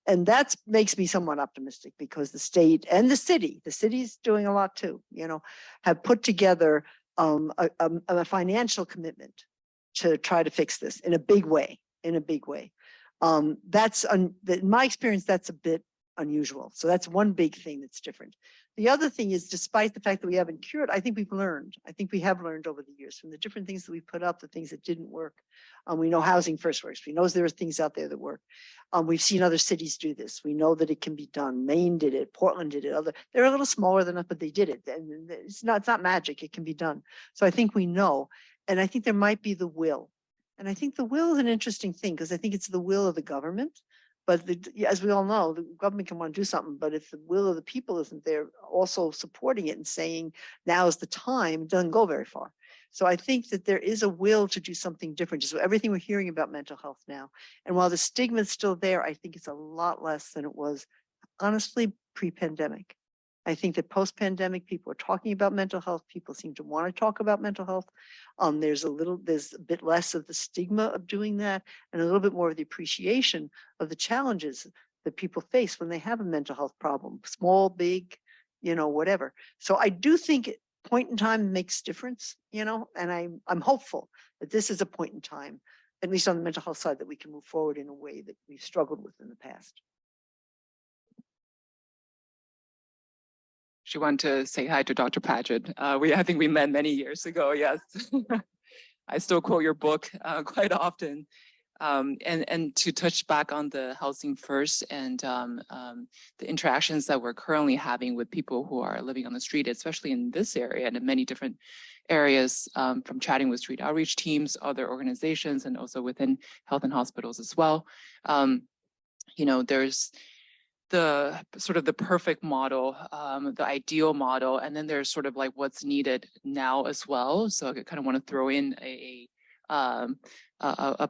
and that makes me somewhat optimistic because the state and the city's doing a lot too, have put together a financial commitment to try to fix this in a big way, in my experience, that's a bit unusual. So that's one big thing that's different. The other thing is, despite the fact that we haven't cured, I think we've learned. I think we have learned over the years from the different things that we put up, the things that didn't work. We know housing first works. We know there are things out there that work. We've seen other cities do this. We know that it can be done. Maine did it. Portland did it. They're a little smaller than us, but they did it. And it's not magic. It can be done. So I think we know. And I think there might be the will. And I think the will is an interesting thing because I think it's the will of the government. But as we all know, the government can want to do something, but if the will of the people isn't there also supporting it and saying now is the time, it doesn't go very far. So I think that there is a will to do something different. Just everything we're hearing about mental health now. And while the stigma is still there, I think it's a lot less than it was, honestly, pre-pandemic. I think that post-pandemic, people are talking about mental health. People seem to want to talk about mental health. There's a bit less of the stigma of doing that and a little bit more of the appreciation of the challenges that people face when they have a mental health problem, small, big, whatever. So I do think point in time makes difference, and I'm hopeful that this is a point in time, at least on the mental health side, that we can move forward in a way that we've struggled with in the past. She wanted to say hi to Dr. Paget. I think we met many years ago, yes. I still quote your book quite often. And to touch back on the housing first and the interactions that we're currently having with people who are living on the street, especially in this area and in many different areas, from chatting with street outreach teams, other organizations, and also within health and hospitals as well. There's the sort of the perfect model, the ideal model, and then there's sort of like what's needed now as well. So I kind of want to throw in a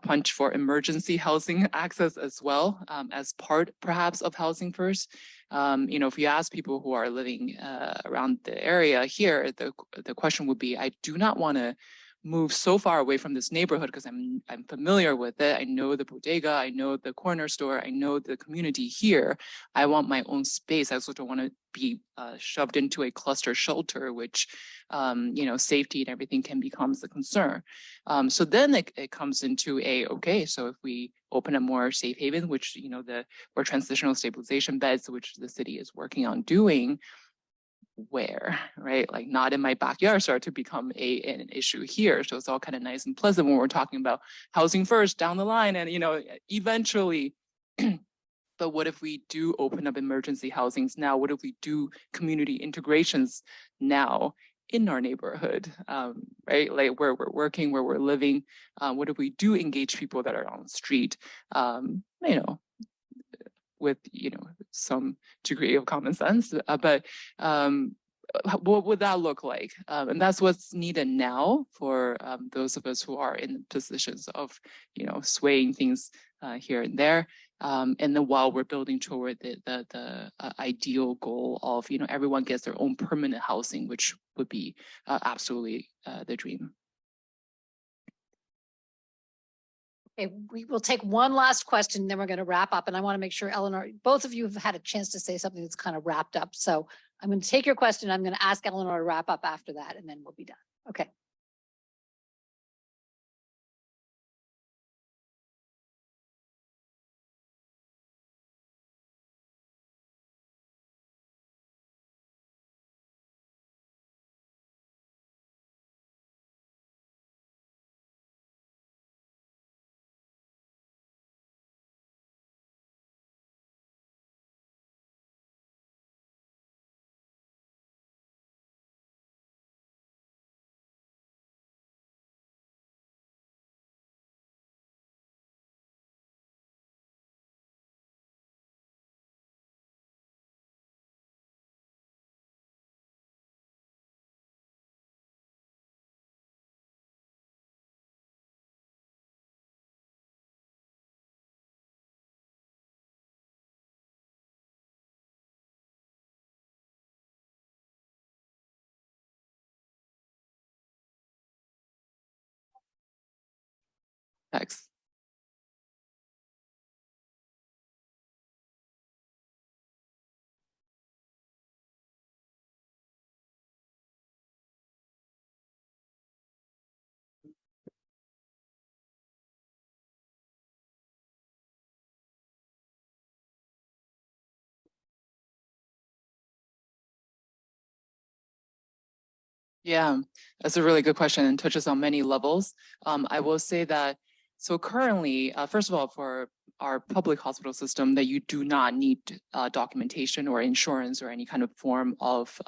punch for emergency housing access as well, as part perhaps of housing first. If you ask people who are living around the area here, the question would be, I do not want to move so far away from this neighborhood because I'm familiar with it. I know the bodega, I know the corner store, I know the community here. I want my own space. I also don't want to be shoved into a cluster shelter, which safety and everything can become a concern. So then it comes into okay, so if we open up more safe haven, which or transitional stabilization beds, which the city is working on doing, where, right? Like not in my backyard start to become an issue here. So it's all kind of nice and pleasant when we're talking about housing first down the line and, eventually. But what if we do open up emergency housings now? What if we do community integrations now in our neighborhood, right? Like where we're working, where we're living. What if we do engage people that are on the street, with some degree of common sense, but what would that look like? And that's what's needed now for those of us who are in positions of swaying things here and there. And then while we're building toward the ideal goal of everyone gets their own permanent housing, which would be absolutely the dream. Okay, we will take one last question, then we're going to wrap up. And I want to make sure, Eleanor, both of you have had a chance to say something that's kind of wrapped up. So I'm going to take your question. I'm going to ask Eleanor to wrap up after that, and then we'll be done. Okay. Thanks. Yeah, that's a really good question and touches on many levels. I will say that, so currently, first of all, for our public hospital system, that you do not need documentation or insurance or any kind of form of,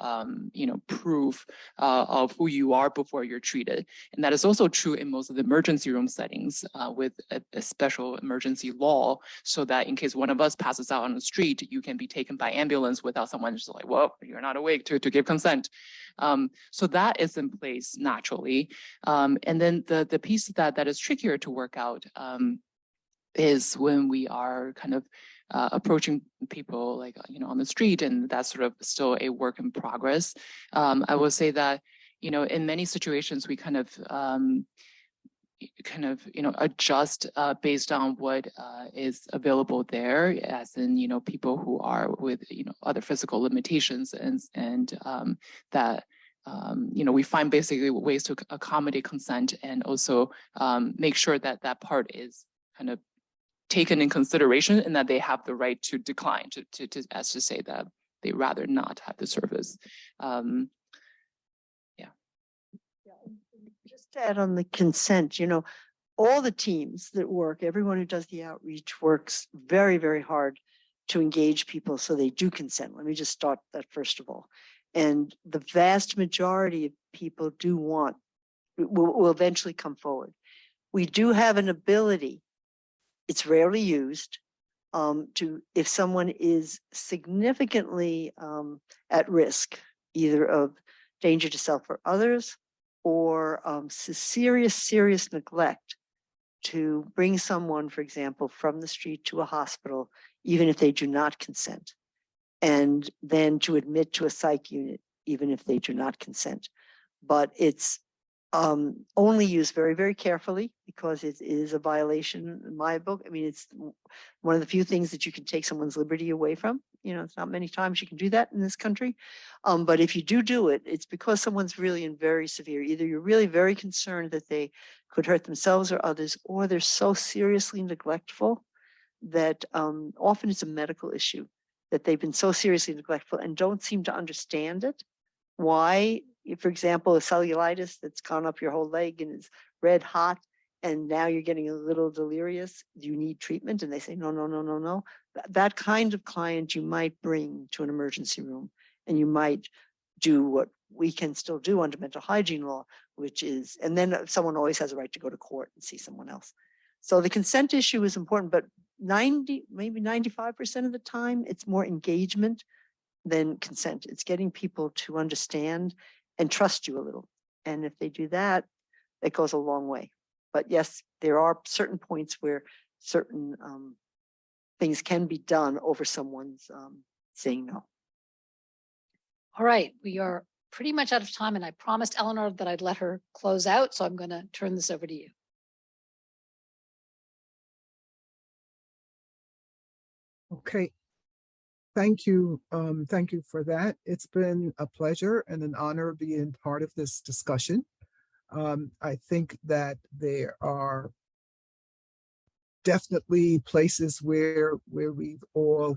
proof of who you are before you're treated. And that is also true in most of the emergency room settings with a special emergency law, so that in case one of us passes out on the street, you can be taken by ambulance without someone just like, well, you're not awake to give consent. So that is in place naturally. And then the piece that is trickier to work out is when we are kind of approaching people like, on the street, and that's sort of still a work in progress. I will say that, in many situations, we kind of adjust based on what is available there, as in, people who are with, other physical limitations, and that, we find basically ways to accommodate consent, and also make sure that that part is kind of taken in consideration, and that they have the right to decline, as to say that they rather not have the service. Just to add on the consent, all the teams that work, everyone who does the outreach works very, very hard to engage people so they do consent. Let me just start that first of all. And the vast majority of people do want, will eventually come forward. We do have an ability, it's rarely used, if someone is significantly at risk, either of danger to self or others, or serious neglect, to bring someone, for example, from the street to a hospital, even if they do not consent, and then to admit to a psych unit, even if they do not consent. But it's only used very, very carefully, because it is a violation in my book. I mean, it's one of the few things that you can take someone's liberty away from. It's not many times you can do that in this country. But if you do it, it's because someone's really in very severe, either you're really very concerned that they could hurt themselves or others, or they're so seriously neglectful that often it's a medical issue, that they've been so seriously neglectful and don't seem to understand it. Why, for example, a cellulitis that's gone up your whole leg and is red hot, and now you're getting a little delirious, do you need treatment? And they say, no. That kind of client you might bring to an emergency room, and you might do what we can still do under mental hygiene law, which is, and then someone always has a right to go to court and see someone else. So the consent issue is important, but 90, maybe 95% of the time, it's more engagement than consent. It's getting people to understand and trust you a little. And if they do that, it goes a long way. But yes, there are certain points where certain things can be done over someone's saying no. All right, we are pretty much out of time, and I promised Eleanor that I'd let her close out, so I'm going to turn this over to you. Okay. Thank you. Thank you for that. It's been a pleasure and an honor being part of this discussion. I think that there are definitely places where we've all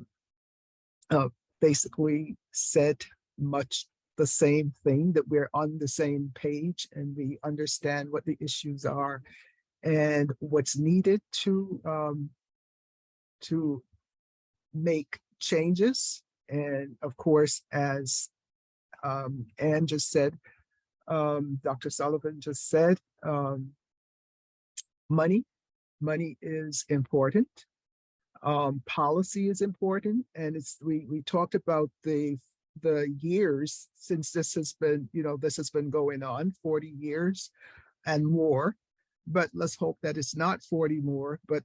basically said much the same thing, that we're on the same page and we understand what the issues are and what's needed to make changes. And of course, as Anne just said, Dr. Sullivan just said, money is important. Policy is important. And we talked about the years since this has been going on, 40 years and more. But let's hope that it's not 40 more, but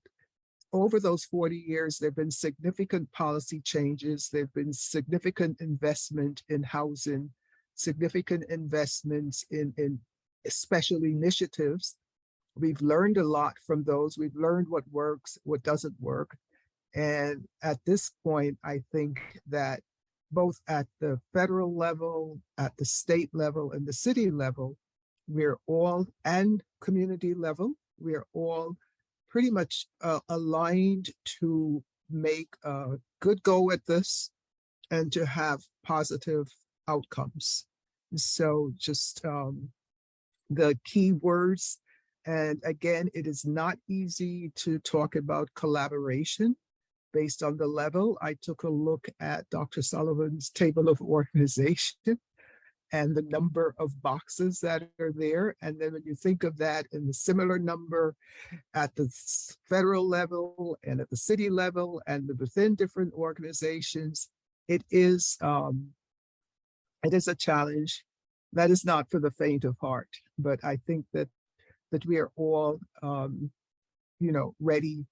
over those 40 years, there have been significant policy changes. There have been significant investment in housing, significant investments in special initiatives We've learned a lot from those. We've learned what works, what doesn't work. And at this point, I think that both at the federal level, at the state level, and the city level, we're all, and community level, we're all pretty much aligned to make a good go at this and to have positive outcomes. So just the key words, and again, it is not easy to talk about collaboration based on the level. I took a look at Dr. Sullivan's table of organization and the number of boxes that are there. And then when you think of that in the similar number at the federal level and at the city level and within different organizations, it is a challenge that is not for the faint of heart. But I think that we are all, ready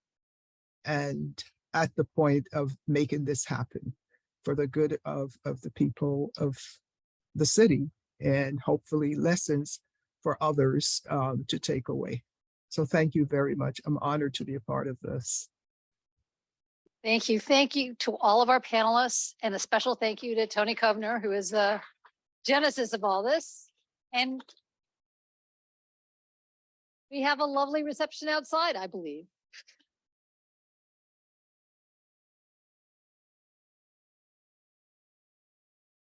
and at the point of making this happen for the good of the people of the city, and hopefully lessons for others to take away. So thank you very much. I'm honored to be a part of this. Thank you. Thank you to all of our panelists, and a special thank you to Tony Kovner, who is the genesis of all this. And we have a lovely reception outside, I believe.